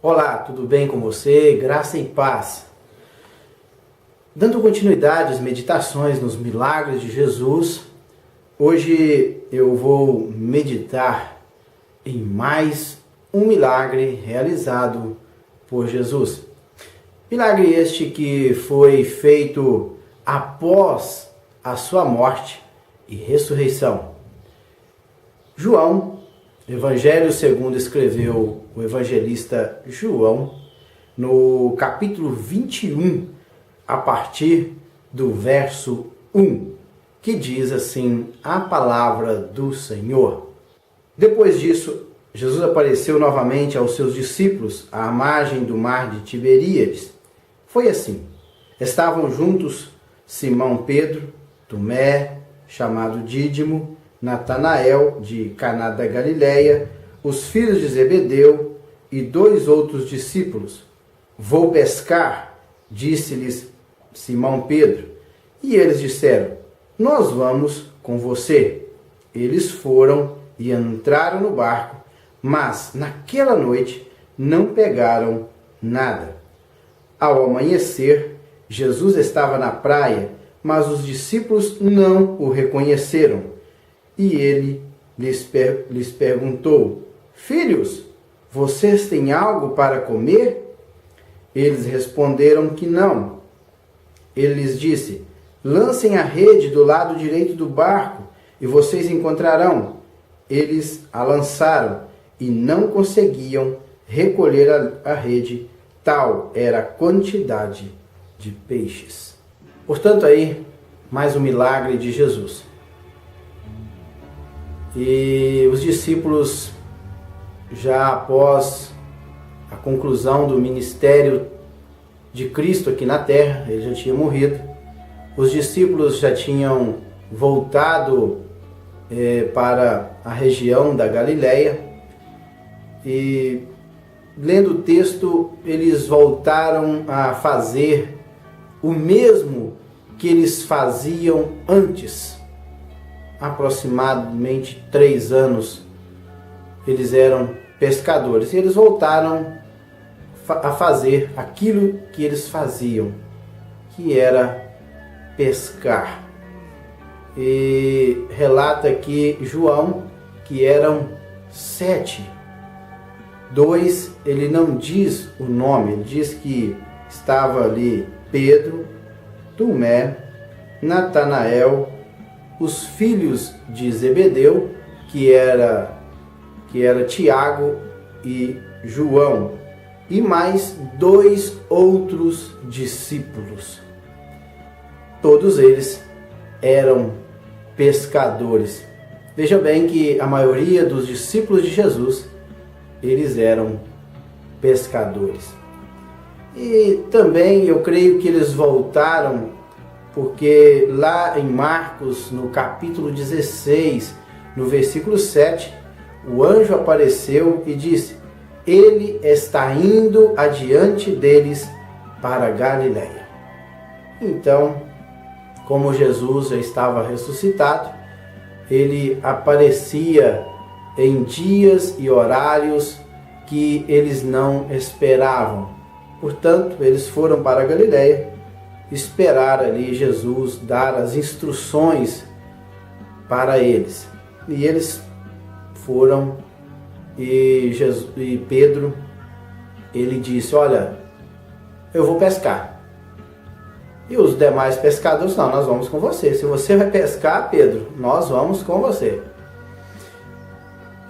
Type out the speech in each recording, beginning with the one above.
Olá, tudo bem com você? Graça e paz. Dando continuidade às meditações nos milagres de Jesus, hoje eu vou meditar em mais um milagre realizado por Jesus. Milagre este que foi feito após a sua morte e ressurreição. João, Evangelho segundo escreveu o evangelista João, no capítulo 21, a partir do verso 1, que diz assim a palavra do Senhor. Depois disso, Jesus apareceu novamente aos seus discípulos à margem do mar de Tiberíades. Foi assim: estavam juntos Simão Pedro, Tomé, chamado Dídimo, Natanael, de Caná da Galileia, os filhos de Zebedeu e 2 outros discípulos. Vou pescar, disse-lhes Simão Pedro. E eles disseram: nós vamos com você. Eles foram e entraram no barco, mas naquela noite não pegaram nada. Ao amanhecer, Jesus estava na praia, mas os discípulos não o reconheceram. E ele lhes perguntou: filhos, vocês têm algo para comer? Eles responderam que não. Ele lhes disse: lancem a rede do lado direito do barco e vocês encontrarão. Eles a lançaram e não conseguiam recolher a rede, tal era a quantidade de peixes. Portanto, aí, mais um milagre de Jesus. E os discípulos, já após a conclusão do ministério de Cristo aqui na terra, ele já tinha morrido, os discípulos já tinham voltado para a região da Galileia e, lendo o texto, eles voltaram a fazer o mesmo que eles faziam antes. Aproximadamente 3 anos eles eram pescadores e eles voltaram a fazer aquilo que eles faziam, que era pescar. E relata aqui João que eram 7. 2, ele não diz o nome, ele diz que estava ali Pedro, Tomé, Natanael, os filhos de Zebedeu, que era Tiago e João, e mais 2 outros discípulos. Todos eles eram pescadores. Veja bem que a maioria dos discípulos de Jesus, eles eram pescadores. E também eu creio que eles voltaram porque lá em Marcos, no capítulo 16, no versículo 7, o anjo apareceu e disse: ele está indo adiante deles para Galileia. Então, como Jesus já estava ressuscitado, ele aparecia em dias e horários que eles não esperavam. Portanto, eles foram para Galileia, esperar ali Jesus dar as instruções para eles. E eles foram e Pedro, ele disse: olha, eu vou pescar. E os demais pescadores: não, nós vamos com você. Se você vai pescar, Pedro, nós vamos com você.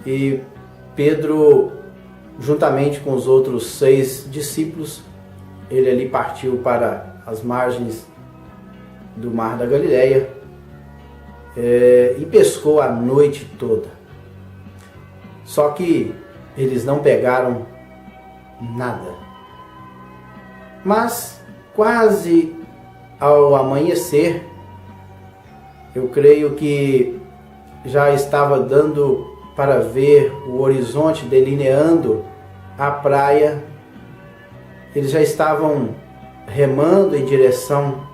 E Pedro, juntamente com os outros 6 discípulos, ele ali partiu para as margens do mar da Galileia e pescou a noite toda. Só que eles não pegaram nada. Mas quase ao amanhecer, eu creio que já estava dando para ver o horizonte delineando a praia. Eles já estavam remando em direção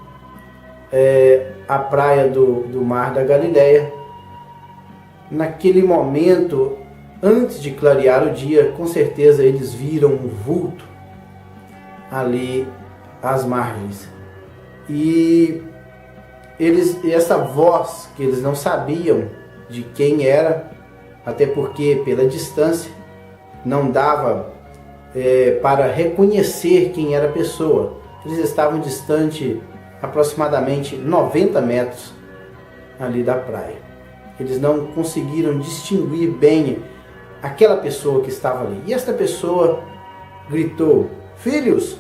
à praia do mar da Galileia. Naquele momento, antes de clarear o dia, com certeza eles viram um vulto ali às margens. E essa voz que eles não sabiam de quem era, até porque pela distância não dava para reconhecer quem era a pessoa. Eles estavam distante aproximadamente 90 metros ali da praia. Eles não conseguiram distinguir bem aquela pessoa que estava ali. E esta pessoa gritou: "Filhos,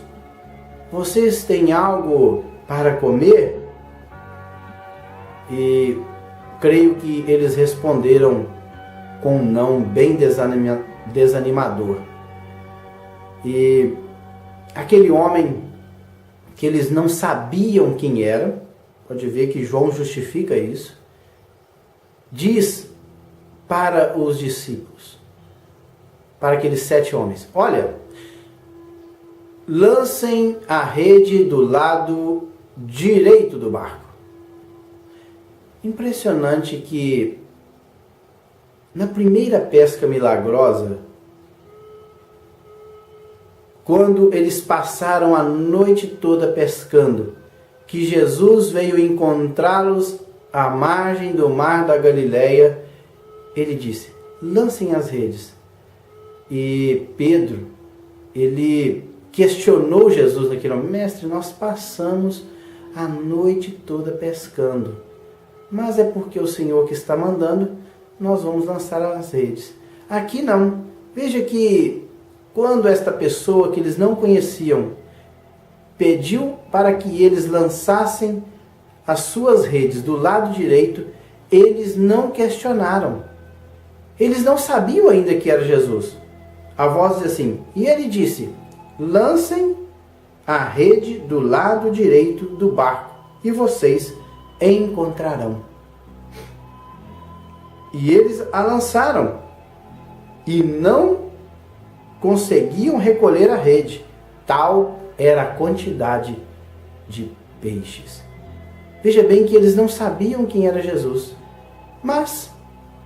vocês têm algo para comer?" E creio que eles responderam com um não bem desanimador. E aquele homem que eles não sabiam quem era, pode ver que João justifica isso, diz para os discípulos, para aqueles 7 homens: "Olha, lancem a rede do lado direito do barco." Impressionante que na primeira pesca milagrosa, quando eles passaram a noite toda pescando, que Jesus veio encontrá-los à margem do mar da Galileia, ele disse: "Lancem as redes." E Pedro, ele questionou Jesus naquele momento: "Mestre, nós passamos a noite toda pescando, mas é porque o Senhor que está mandando, nós vamos lançar as redes." Aqui não. Veja que quando esta pessoa que eles não conheciam pediu para que eles lançassem as suas redes do lado direito, eles não questionaram. Eles não sabiam ainda que era Jesus. A voz diz assim: "E ele disse: lancem a rede do lado direito do barco e vocês encontrarão." E eles a lançaram e não conseguiam recolher a rede, tal era a quantidade de peixes. Veja bem que eles não sabiam quem era Jesus, mas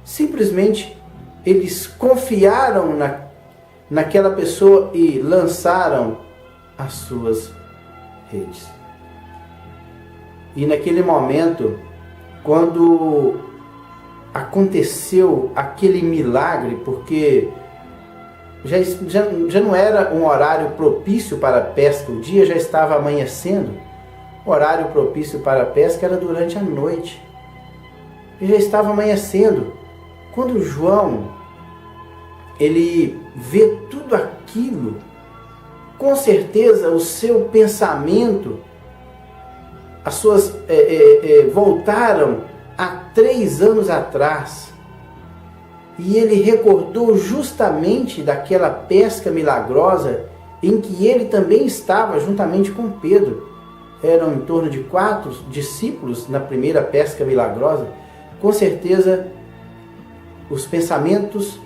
simplesmente eles confiaram naquela pessoa e lançaram as suas redes. E naquele momento, quando aconteceu aquele milagre, porque já não era um horário propício para a pesca, o dia já estava amanhecendo. O horário propício para a pesca era durante a noite. E já estava amanhecendo. Quando João, ele vê tudo aquilo, com certeza o seu pensamento, as suas voltaram a 3 anos atrás. E ele recordou justamente daquela pesca milagrosa em que ele também estava juntamente com Pedro. Eram em torno de 4 discípulos na primeira pesca milagrosa. Com certeza, os pensamentos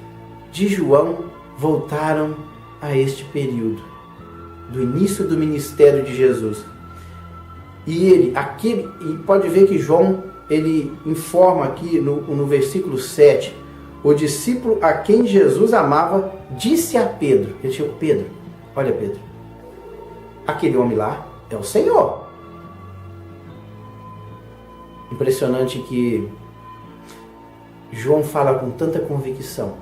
de João voltaram a este período, do início do ministério de Jesus. E pode ver que João, ele informa aqui no versículo 7, o discípulo a quem Jesus amava disse a Pedro, ele disse: "Pedro, olha Pedro, aquele homem lá é o Senhor." Impressionante que João fala com tanta convicção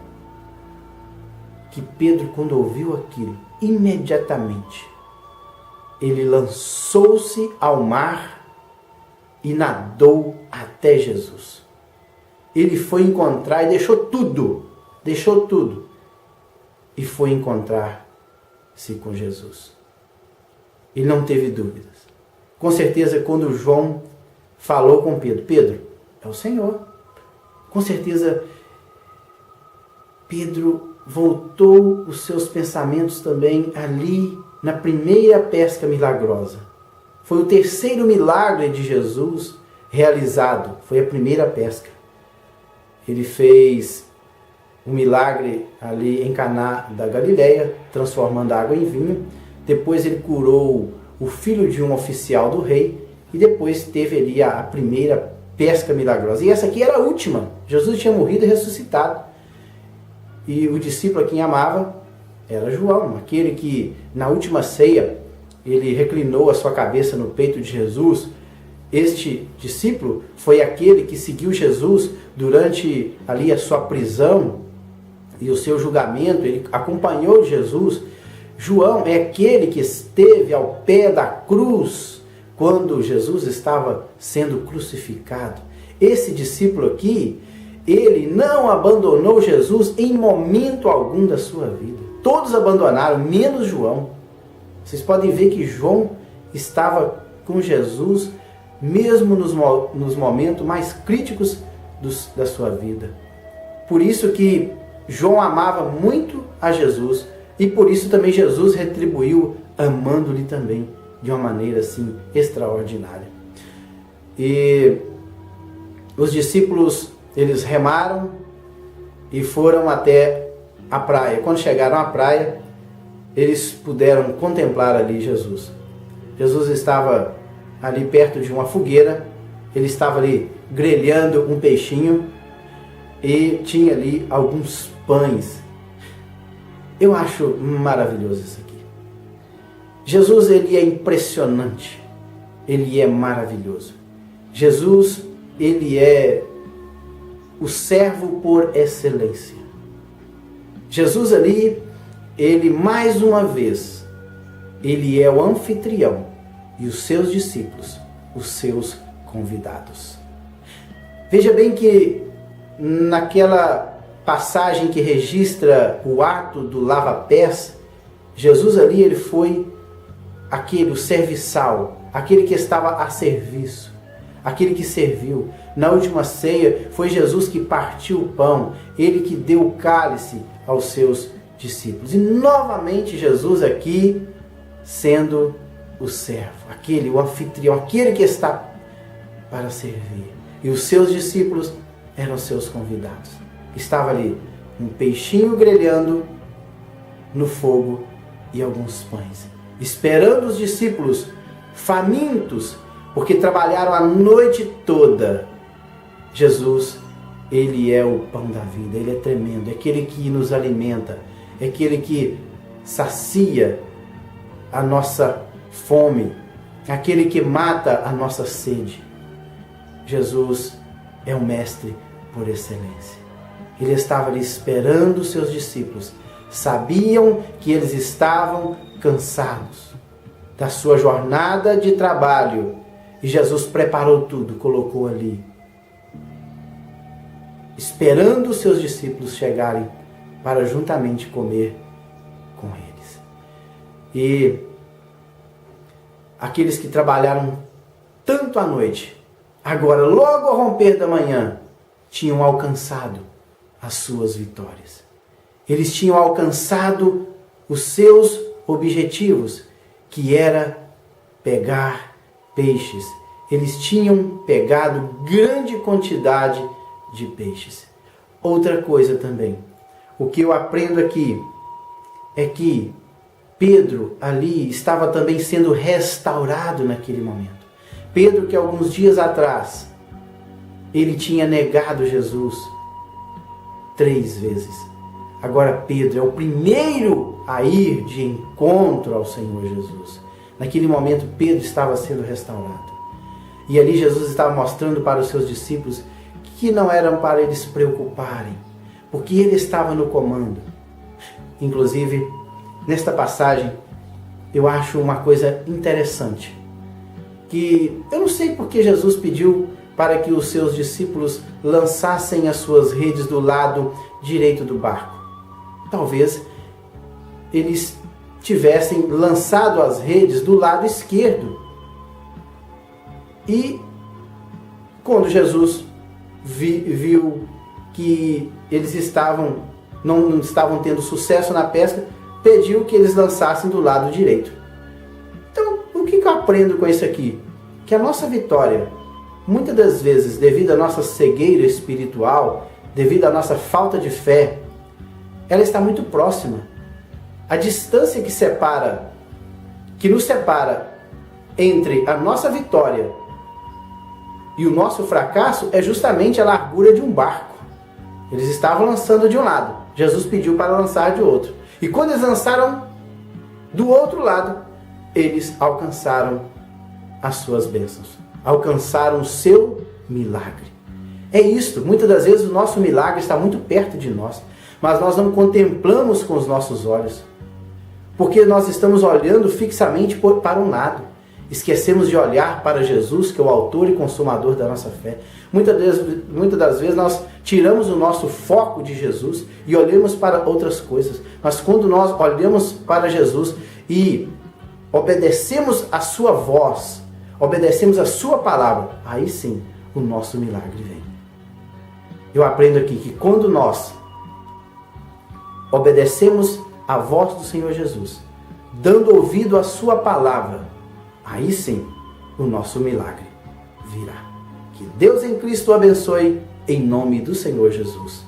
que Pedro, quando ouviu aquilo, imediatamente ele lançou-se ao mar e nadou até Jesus. Ele foi encontrar e deixou tudo e foi encontrar-se com Jesus. Ele não teve dúvidas. Com certeza, quando João falou com Pedro: "Pedro, é o Senhor." Com certeza, Pedro voltou os seus pensamentos também ali na primeira pesca milagrosa. Foi o terceiro milagre de Jesus realizado, foi a primeira pesca. Ele fez um milagre ali em Caná da Galileia, transformando a água em vinho. Depois ele curou o filho de um oficial do rei. E depois teve ali a primeira pesca milagrosa. E essa aqui era a última. Jesus tinha morrido e ressuscitado. E o discípulo a quem amava era João, aquele que na última ceia ele reclinou a sua cabeça no peito de Jesus. Este discípulo foi aquele que seguiu Jesus durante ali a sua prisão e o seu julgamento, ele acompanhou Jesus. João é aquele que esteve ao pé da cruz quando Jesus estava sendo crucificado. Esse discípulo aqui, ele não abandonou Jesus em momento algum da sua vida. Todos abandonaram, menos João. Vocês podem ver que João estava com Jesus mesmo nos momentos mais críticos da sua vida. Por isso que João amava muito a Jesus e por isso também Jesus retribuiu amando-lhe também de uma maneira assim extraordinária. E os discípulos, eles remaram e foram até a praia. Quando chegaram à praia, eles puderam contemplar ali Jesus. Jesus estava ali perto de uma fogueira, ele estava ali grelhando um peixinho e tinha ali alguns pães. Eu acho maravilhoso isso aqui. Jesus, ele é impressionante, ele é maravilhoso. Jesus, ele é o servo por excelência. Jesus ali, ele mais uma vez, ele é o anfitrião e os seus discípulos, os seus convidados. Veja bem que naquela passagem que registra o ato do lava-pés, Jesus ali, ele foi aquele, o serviçal, aquele que estava a serviço, aquele que serviu. Na última ceia, foi Jesus que partiu o pão, ele que deu o cálice aos seus discípulos. E novamente Jesus aqui sendo o servo, aquele, o anfitrião, aquele que está para servir. E os seus discípulos eram seus convidados. Estava ali um peixinho grelhando no fogo e alguns pães, esperando os discípulos famintos, porque trabalharam a noite toda. Jesus, ele é o pão da vida, ele é tremendo, é aquele que nos alimenta, é aquele que sacia a nossa fome, aquele que mata a nossa sede. Jesus é o mestre por excelência. Ele estava ali esperando os seus discípulos, sabiam que eles estavam cansados da sua jornada de trabalho e Jesus preparou tudo, colocou ali, esperando os seus discípulos chegarem para juntamente comer com eles. E aqueles que trabalharam tanto à noite, agora, logo ao romper da manhã, tinham alcançado as suas vitórias. Eles tinham alcançado os seus objetivos, que era pegar peixes. Eles tinham pegado grande quantidade de peixes. Outra coisa também, o que eu aprendo aqui é que Pedro ali estava também sendo restaurado naquele momento. Pedro, que alguns dias atrás ele tinha negado Jesus 3 vezes. Agora Pedro é o primeiro a ir de encontro ao Senhor Jesus. Naquele momento Pedro estava sendo restaurado. E ali Jesus estava mostrando para os seus discípulos que não eram para eles se preocuparem, porque ele estava no comando. Inclusive, nesta passagem, eu acho uma coisa interessante, que eu não sei porque Jesus pediu para que os seus discípulos lançassem as suas redes do lado direito do barco. Talvez eles tivessem lançado as redes do lado esquerdo. E quando Jesus viu que eles não estavam tendo sucesso na pesca, pediu que eles lançassem do lado direito. Então, o que eu aprendo com isso aqui? Que a nossa vitória, muitas das vezes, devido à nossa cegueira espiritual, devido à nossa falta de fé, ela está muito próxima. A distância que nos separa entre a nossa vitória e o nosso fracasso é justamente a largura de um barco. Eles estavam lançando de um lado, Jesus pediu para lançar de outro. E quando eles lançaram do outro lado, eles alcançaram as suas bênçãos, alcançaram o seu milagre. É isto, muitas das vezes o nosso milagre está muito perto de nós, mas nós não contemplamos com os nossos olhos, porque nós estamos olhando fixamente para um lado. Esquecemos de olhar para Jesus, que é o autor e consumador da nossa fé. Muitas das vezes nós tiramos o nosso foco de Jesus e olhamos para outras coisas. Mas quando nós olhamos para Jesus e obedecemos a sua voz, obedecemos a sua palavra, aí sim o nosso milagre vem. Eu aprendo aqui que quando nós obedecemos a voz do Senhor Jesus, dando ouvido à sua palavra, aí sim o nosso milagre virá. Que Deus em Cristo o abençoe, em nome do Senhor Jesus.